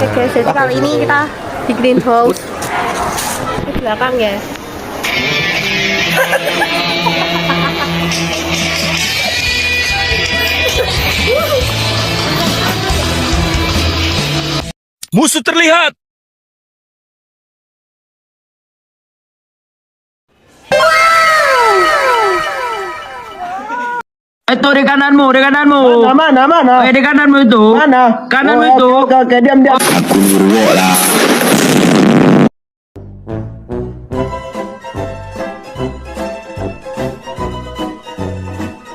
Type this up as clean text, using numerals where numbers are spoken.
Oke guys, jadi kali ini kita di greenhouse di belakang ya. Musuh terlihat. Itu di kananmu, di kananmu. Mana? Di kananmu itu. Mana? Kananmu Oh, itu. Oke, diam. Aku lah.